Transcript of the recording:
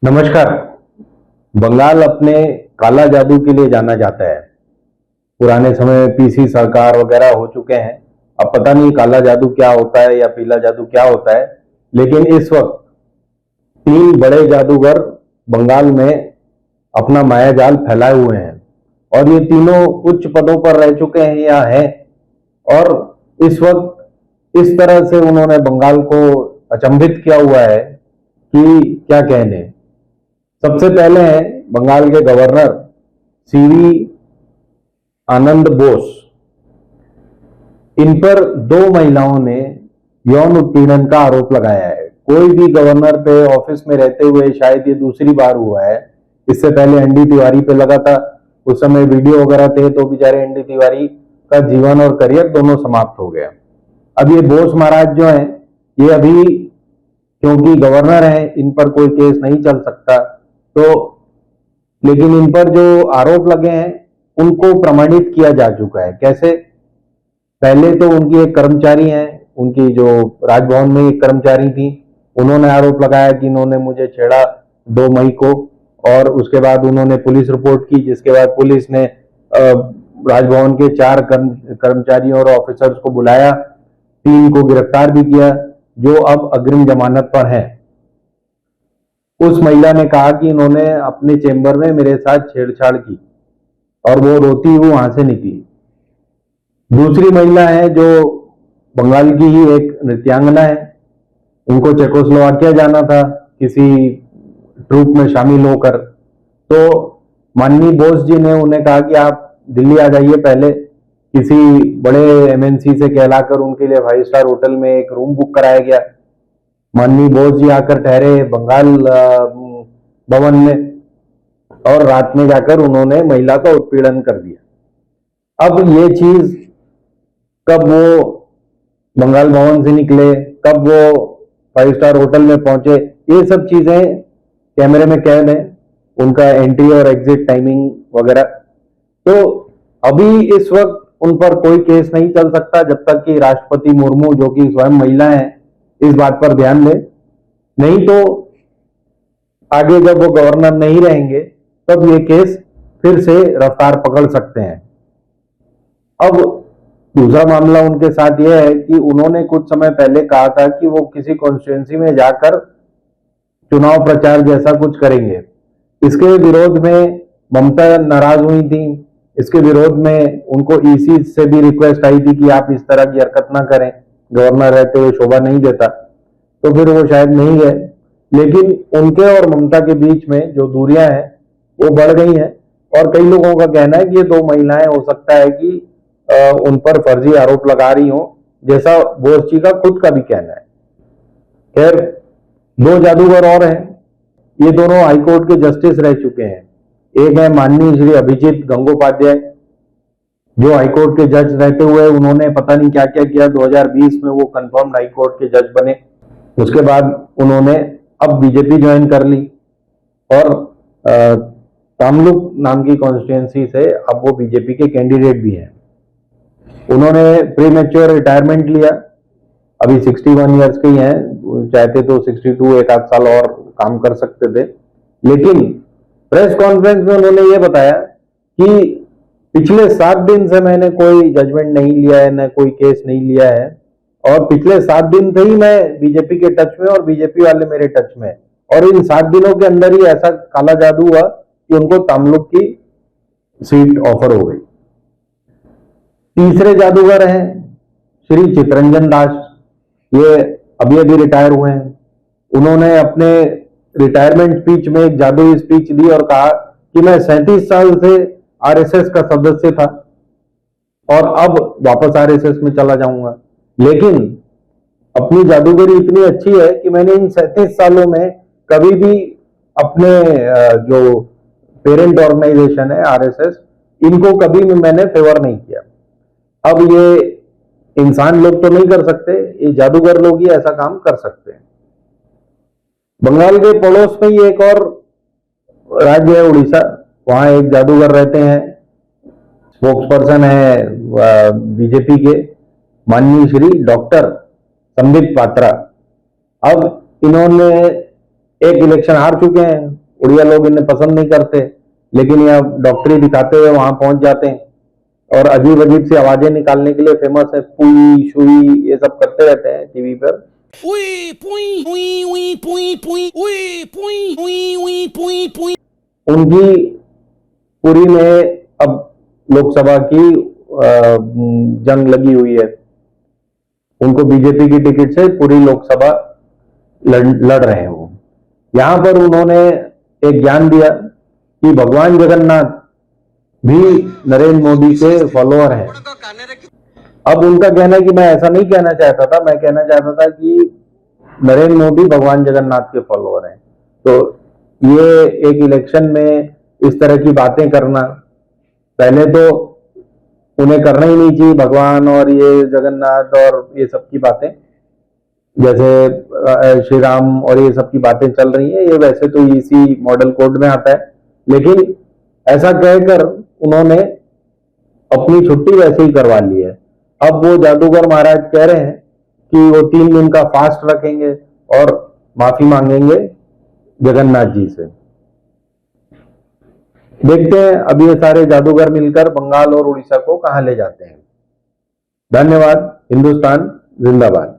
नमस्कार। बंगाल अपने काला जादू के लिए जाना जाता है। पुराने समय में पीसी सरकार वगैरह हो चुके हैं। अब पता नहीं काला जादू क्या होता है या पीला जादू क्या होता है, लेकिन इस वक्त तीन बड़े जादूगर बंगाल में अपना मायाजाल फैलाए हुए हैं और ये तीनों उच्च पदों पर रह चुके हैं या हैं। और इस वक्त इस तरह से उन्होंने बंगाल को अचंभित किया हुआ है कि क्या कहने। सबसे पहले हैं बंगाल के गवर्नर सीवी आनंद बोस। इन पर दो महिलाओं ने यौन उत्पीड़न का आरोप लगाया है। कोई भी गवर्नर पे ऑफिस में रहते हुए शायद ये दूसरी बार हुआ है। इससे पहले एनडी तिवारी पे लगा था, उस समय वीडियो वगैरह थे तो बेचारे एनडी तिवारी का जीवन और करियर दोनों समाप्त हो गया। अब ये बोस महाराज जो हैं, ये अभी क्योंकि गवर्नर हैं, इन पर कोई केस नहीं चल सकता, तो लेकिन इन पर जो आरोप लगे हैं उनको प्रमाणित किया जा चुका है। कैसे? पहले तो उनकी एक कर्मचारी हैं, उनकी जो राजभवन में एक कर्मचारी थी, उन्होंने आरोप लगाया कि इन्होंने मुझे छेड़ा 2 मई को, और उसके बाद उन्होंने पुलिस रिपोर्ट की, जिसके बाद पुलिस ने राजभवन के 4 कर्मचारियों और ऑफिसर्स को बुलाया, 3 को गिरफ्तार भी किया जो अब अग्रिम जमानत पर हैं। उस महिला ने कहा कि इन्होंने अपने चेंबर में मेरे साथ छेड़छाड़ की और वो रोती हुई वहां से निकली। दूसरी महिला है जो बंगाल की ही एक नृत्यांगना है। उनको चेकोस्लोवाकिया जाना था किसी ट्रूप में शामिल होकर, तो माननीय बोस जी ने उन्हें कहा कि आप दिल्ली आ जाइए, पहले किसी बड़े एमएनसी से कहलाकर उनके लिए 5 स्टार होटल में एक रूम बुक कराया गया। माननीय बोस जी आकर ठहरे बंगाल भवन में और रात में जाकर उन्होंने महिला का उत्पीड़न कर दिया। अब ये चीज कब वो बंगाल भवन से निकले, कब वो 5 स्टार होटल में पहुंचे, ये सब चीजें कैमरे में कैद है, उनका एंट्री और एग्जिट टाइमिंग वगैरह। तो अभी इस वक्त उन पर कोई केस नहीं चल सकता जब तक कि राष्ट्रपति मुर्मू, जो कि स्वयं महिला है, इस बात पर ध्यान दें। नहीं तो आगे जब वो गवर्नर नहीं रहेंगे तब ये केस फिर से रफ्तार पकड़ सकते हैं। अब दूसरा मामला उनके साथ यह है कि उन्होंने कुछ समय पहले कहा था कि वो किसी कॉन्स्टिट्यूंसी में जाकर चुनाव प्रचार जैसा कुछ करेंगे। इसके विरोध में ममता नाराज हुई थी। इसके विरोध में उनको ईसी से भी रिक्वेस्ट आई थी कि आप इस तरह की हरकत ना करें, गवर्नर रहते हुए शोभा नहीं देता, तो फिर वो शायद नहीं गए। लेकिन उनके और ममता के बीच में जो दूरियां हैं वो बढ़ गई हैं और कई लोगों का कहना है कि ये 2 महिलाएं हो सकता है कि उन पर फर्जी आरोप लगा रही हो, जैसा बोस जी का खुद का भी कहना है। खैर, 2 जादूगर और हैं। ये दोनों हाईकोर्ट के जस्टिस रह चुके हैं। एक है माननीय श्री अभिजीत गंगोपाध्याय, जो हाईकोर्ट के जज रहते हुए उन्होंने पता नहीं क्या क्या किया। 2020 में वो कंफर्म्ड हाईकोर्ट के जज बने। उसके बाद उन्होंने अब बीजेपी ज्वाइन कर ली और तामलुक नाम की कॉन्स्टिट्यूंसी से अब वो बीजेपी के कैंडिडेट भी हैं। उन्होंने प्री मैच्योर रिटायरमेंट लिया, अभी 61 ईयर्स के ही हैं, चाहते तो 62 एक आध साल और काम कर सकते थे। लेकिन प्रेस कॉन्फ्रेंस में उन्होंने ये बताया कि पिछले 7 दिन से मैंने कोई जजमेंट नहीं लिया है, न कोई केस नहीं लिया है, और पिछले 7 दिन से ही मैं बीजेपी के टच में और बीजेपी वाले मेरे टच में, और इन 7 दिनों के अंदर ही ऐसा काला जादू हुआ कि उनको तामलुक की सीट ऑफर हो गई। तीसरे जादूगर हैं श्री चितरंजन दास। ये अभी अभी रिटायर हुए हैं। उन्होंने अपने रिटायरमेंट स्पीच में एक जादुई स्पीच दी और कहा कि मैं 37 साल से आरएसएस का सदस्य था और अब वापस आरएसएस में चला जाऊंगा, लेकिन अपनी जादूगरी इतनी अच्छी है कि मैंने इन 37 सालों में कभी भी अपने जो पेरेंट ऑर्गेनाइजेशन है आरएसएस, इनको कभी भी मैंने फेवर नहीं किया। अब ये इंसान लोग तो नहीं कर सकते, ये जादूगर लोग ही ऐसा काम कर सकते हैं। बंगाल के पड़ोस में ही एक और राज्य है उड़ीसा, वहां एक जादूगर रहते हैं, स्पोक्स पर्सन है बीजेपी के माननीय श्री डॉक्टर संबित पात्रा। अब इन्होंने एक इलेक्शन हार चुके हैं, उड़िया लोग इन्हें पसंद नहीं करते, लेकिन यह डॉक्टरी दिखाते हुए वहां पहुंच जाते हैं और अजीब अजीब सी आवाजें निकालने के लिए फेमस है। पुई शुई ये सब करते रहते हैं टीवी पर। उनकी पुरी में अब लोकसभा की जंग लगी हुई है। उनको बीजेपी की टिकट से पूरी लोकसभा लड़ रहे हैं वो। यहां पर उन्होंने एक ज्ञान दिया कि भगवान जगन्नाथ भी नरेंद्र मोदी के फॉलोअर हैं। अब उनका कहना है कि मैं ऐसा नहीं कहना चाहता था, मैं कहना चाहता था कि नरेंद्र मोदी भगवान जगन्नाथ के फॉलोअर हैं। तो ये एक इलेक्शन में इस तरह की बातें करना, पहले तो उन्हें करना ही नहीं चाहिए, भगवान और ये जगन्नाथ और ये सब की बातें, जैसे श्री राम और ये सब की बातें चल रही है, ये वैसे तो इसी मॉडल कोड में आता है, लेकिन ऐसा कहकर उन्होंने अपनी छुट्टी वैसे ही करवा ली है। अब वो जादूगर महाराज कह रहे हैं कि वो 3 दिन का फास्ट रखेंगे और माफी मांगेंगे जगन्नाथ जी से। देखते हैं अब ये सारे जादूगर मिलकर बंगाल और उड़ीसा को कहां ले जाते हैं। धन्यवाद। हिंदुस्तान जिंदाबाद।